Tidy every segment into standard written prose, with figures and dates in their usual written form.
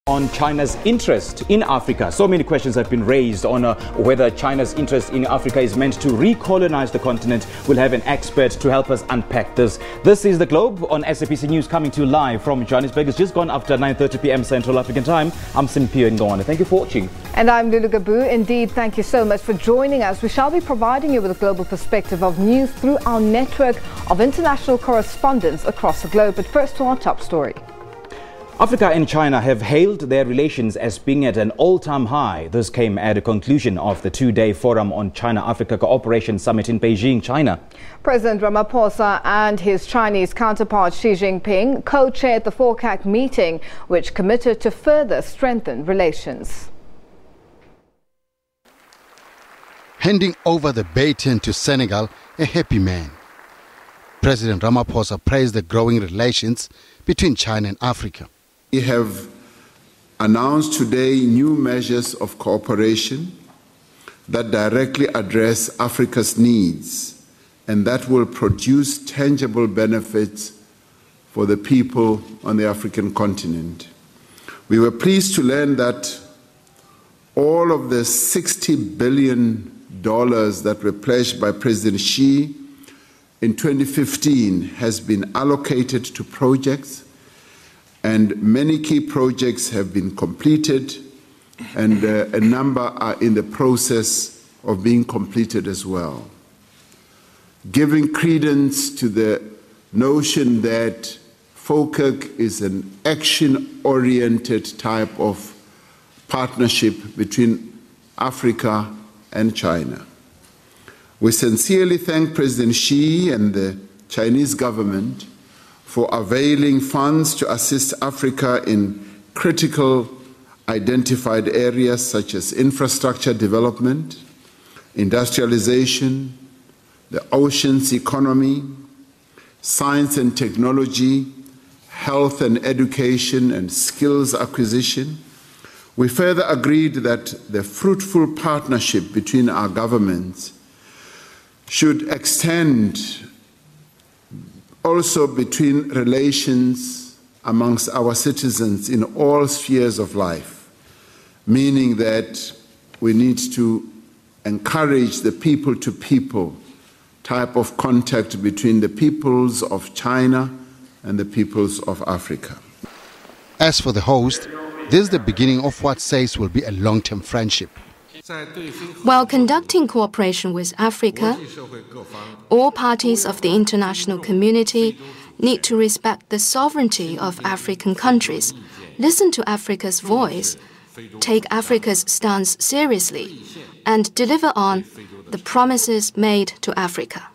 On China's interest in Africa. So many questions have been raised on whether China's interest in Africa is meant to recolonize the continent. We'll have an expert to help us unpack this. This is The Globe on SABC News, coming to you live from Johannesburg. It's just gone after 9:30 p.m. Central African Time. I'm Simpio Ngwane. Thank you for watching. And I'm Lulu Gabu. Indeed, thank you so much for joining us. We shall be providing you with a global perspective of news through our network of international correspondents across the globe. But first to our top story. Africa and China have hailed their relations as being at an all-time high. This came at the conclusion of the two-day Forum on China-Africa Cooperation Summit in Beijing, China. President Ramaphosa and his Chinese counterpart Xi Jinping co-chaired the FOCAC meeting, which committed to further strengthen relations. Handing over the baton to Senegal, a happy man. President Ramaphosa praised the growing relations between China and Africa. We have announced today new measures of cooperation that directly address Africa's needs and that will produce tangible benefits for the people on the African continent. We were pleased to learn that all of the $60 billion that were pledged by President Xi in 2015 has been allocated to projects, and many key projects have been completed, and a number are in the process of being completed as well. Giving credence to the notion that FOCAC is an action-oriented type of partnership between Africa and China. We sincerely thank President Xi and the Chinese government for availing funds to assist Africa in critical identified areas such as infrastructure development, industrialization, the oceans economy, science and technology, health and education, and skills acquisition. We further agreed that the fruitful partnership between our governments should extend also between relations amongst our citizens in all spheres of life, meaning that we need to encourage the people-to-people type of contact between the peoples of China and the peoples of Africa. As for the host, this is the beginning of what says will be a long-term friendship. While conducting cooperation with Africa, all parties of the international community need to respect the sovereignty of African countries, listen to Africa's voice, take Africa's stance seriously, and deliver on the promises made to Africa.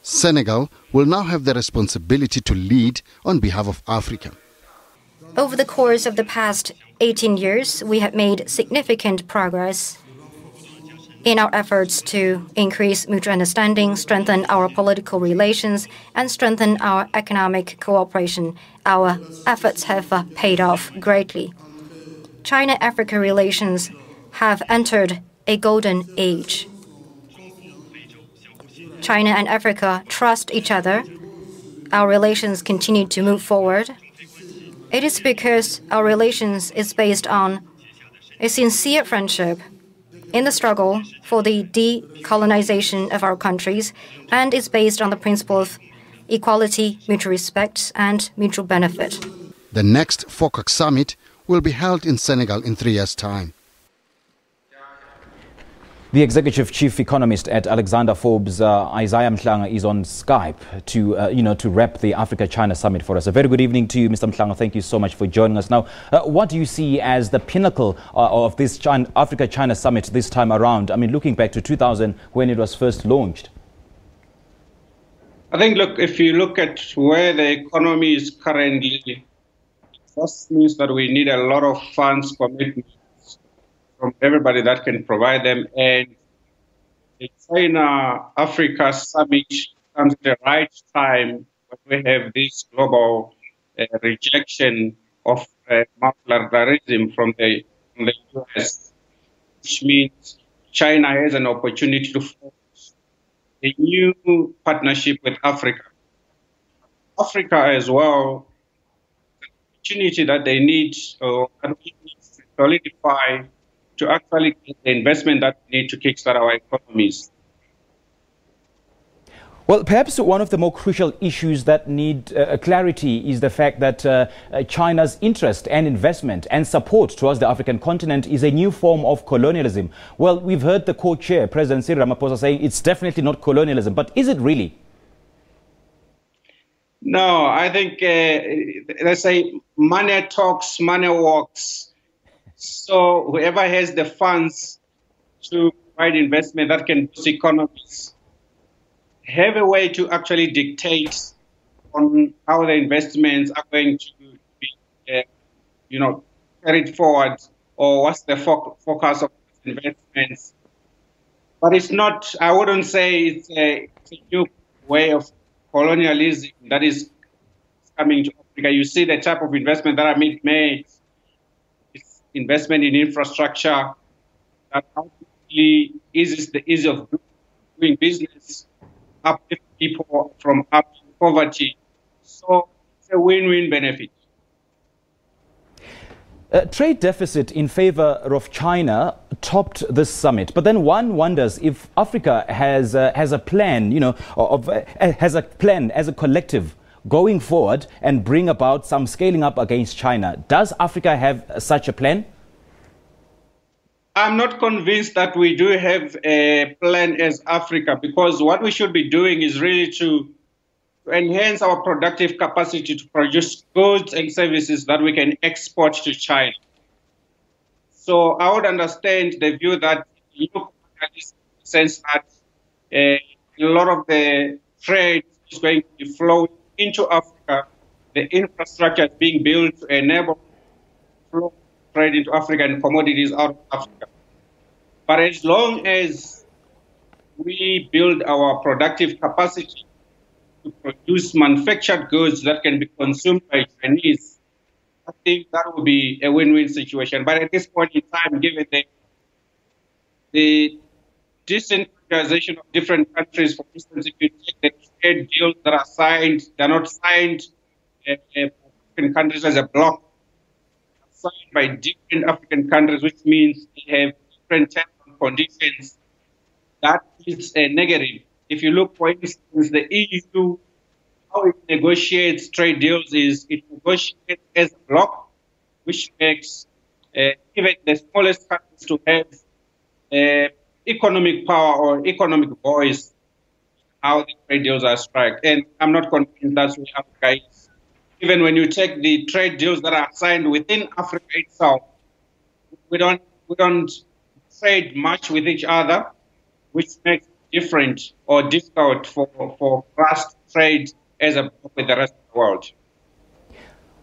Senegal will now have the responsibility to lead on behalf of Africa. Over the course of the past 18 years, we have made significant progress in our efforts to increase mutual understanding, strengthen our political relations, and strengthen our economic cooperation. Our efforts have paid off greatly. China-Africa relations have entered a golden age. China and Africa trust each other. Our relations continue to move forward. It is because our relations is based on a sincere friendship in the struggle for the decolonization of our countries, and is based on the principle of equality, mutual respect, and mutual benefit. The next FOCAC summit will be held in Senegal in 3 years' time. The Executive Chief Economist at Alexander Forbes, Isaah Mhlanga, is on Skype to wrap the Africa-China Summit for us. A very good evening to you, Mr. Mhlanga. Thank you so much for joining us. Now, what do you see as the pinnacle of this Africa-China Summit this time around? I mean, looking back to 2000 when it was first launched. I think, look, if you look at where the economy is currently, that means that we need a lot of funds commitment from everybody that can provide them. And the China-Africa Summit comes at the right time when we have this global rejection of multilateralism from the US, which means China has an opportunity to form a new partnership with Africa. Africa as well opportunity that they need or that we need to solidify to actually get the investment that we need to kickstart our economies. Well, perhaps one of the more crucial issues that need clarity is the fact that China's interest and investment and support towards the African continent is a new form of colonialism. Well, we've heard the co-chair, President Cyril Ramaphosa, saying it's definitely not colonialism, but is it really? No, I think they say money talks, money walks. So whoever has the funds to provide investment that can boost economies have a way to actually dictate on how the investments are going to be, carried forward, or what's the focus of investments. But it's not, I wouldn't say it's a new way of colonialism that is coming to Africa. You see the type of investment that are made. It's investment in infrastructure that ultimately eases the ease of doing business, uplift people from poverty. So it's a win-win benefit. Trade deficit in favor of China topped this summit, but then one wonders if Africa has a plan, has a plan as a collective going forward and bring about some scaling up against China. Does Africa have such a plan? I'm not convinced that we do have a plan as Africa, because what we should be doing is really to enhance our productive capacity to produce goods and services that we can export to China. So I would understand the view that in the sense that a lot of the trade is going to be flowing into Africa. The infrastructure is being built to enable flow of trade into Africa and commodities out of Africa. But as long as we build our productive capacity to produce manufactured goods that can be consumed by Chinese, I think that will be a win-win situation. But at this point in time, given the decentralization of different countries, for instance, if you take the trade deals that are signed, they're not signed African countries as a bloc, signed by different African countries, which means they have different terms and conditions. That is a negative. If you look, for instance, the EU, how it negotiates trade deals is it negotiates as a bloc, which makes even the smallest countries to have economic power or economic voice how the trade deals are struck. And I'm not convinced that's where Africa is. Even when you take the trade deals that are signed within Africa itself, we don't trade much with each other, which makes it different or difficult for us to trade as a bloc with the rest of the world.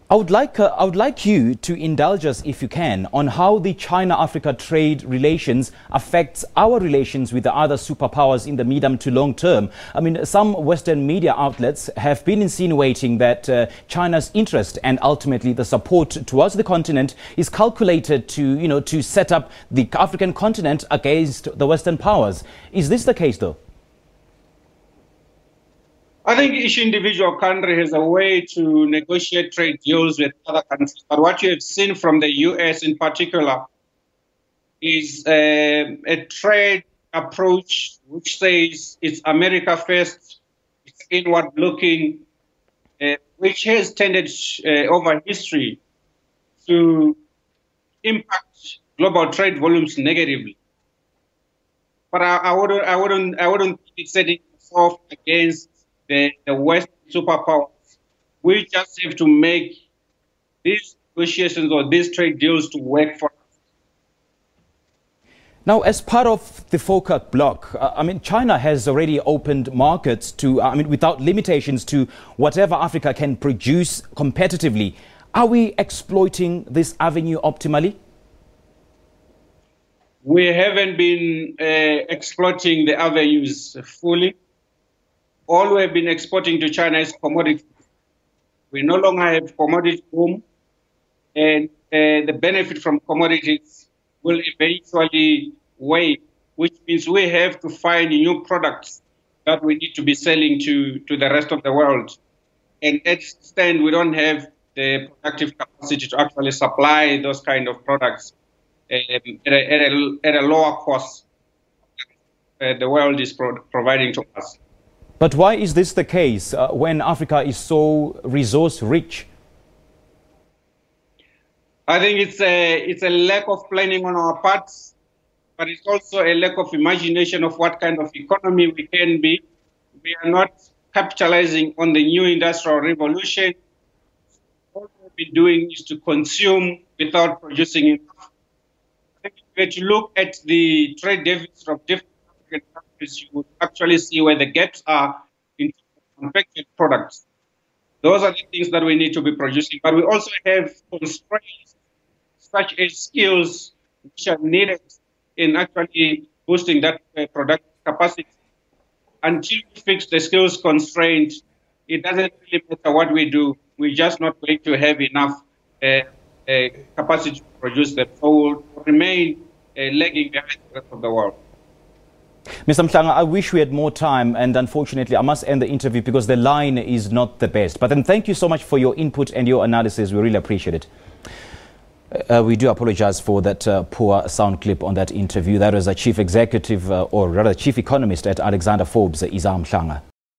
I would like you to indulge us, if you can, on how the China-Africa trade relations affects our relations with the other superpowers in the medium to long term. I mean, some Western media outlets have been insinuating that China's interest and ultimately the support towards the continent is calculated to set up the African continent against the Western powers. Is this the case, though? I think each individual country has a way to negotiate trade deals with other countries. But what you have seen from the US in particular is a trade approach which says it's America first, it's inward looking, which has tended over history to impact global trade volumes negatively. But I wouldn't think it's setting itself against the West superpowers. We just have to make these negotiations or these trade deals to work for us. Now, as part of the FOCAC bloc, China has already opened markets to, without limitations to whatever Africa can produce competitively. Are we exploiting this avenue optimally? We haven't been exploiting the avenues fully. All we have been exporting to China is commodities. We no longer have commodity boom, and the benefit from commodities will eventually wane, which means we have to find new products that we need to be selling to the rest of the world. And at this stand, we don't have the productive capacity to actually supply those kind of products at a lower cost the world is providing to us. But why is this the case when Africa is so resource rich? I think it's a lack of planning on our part, but it's also a lack of imagination of what kind of economy we can be. We are not capitalizing on the new industrial revolution. All we've been doing is to consume without producing enough. I think if you were to look at the trade deficits from different African countries, you would actually see where the gaps are in manufactured products. Those are the things that we need to be producing. But we also have constraints such as skills which are needed in actually boosting that productive capacity. Until we fix the skills constraint, it doesn't really matter what we do. We're just not going to have enough capacity to produce them. So we'll remain lagging behind the rest of the world. Mr. Mhlanga, I wish we had more time, and unfortunately I must end the interview because the line is not the best. But then thank you so much for your input and your analysis. We really appreciate it. We do apologize for that poor sound clip on that interview. That was a chief executive, or rather chief economist at Alexander Forbes, Isaah Mhlanga.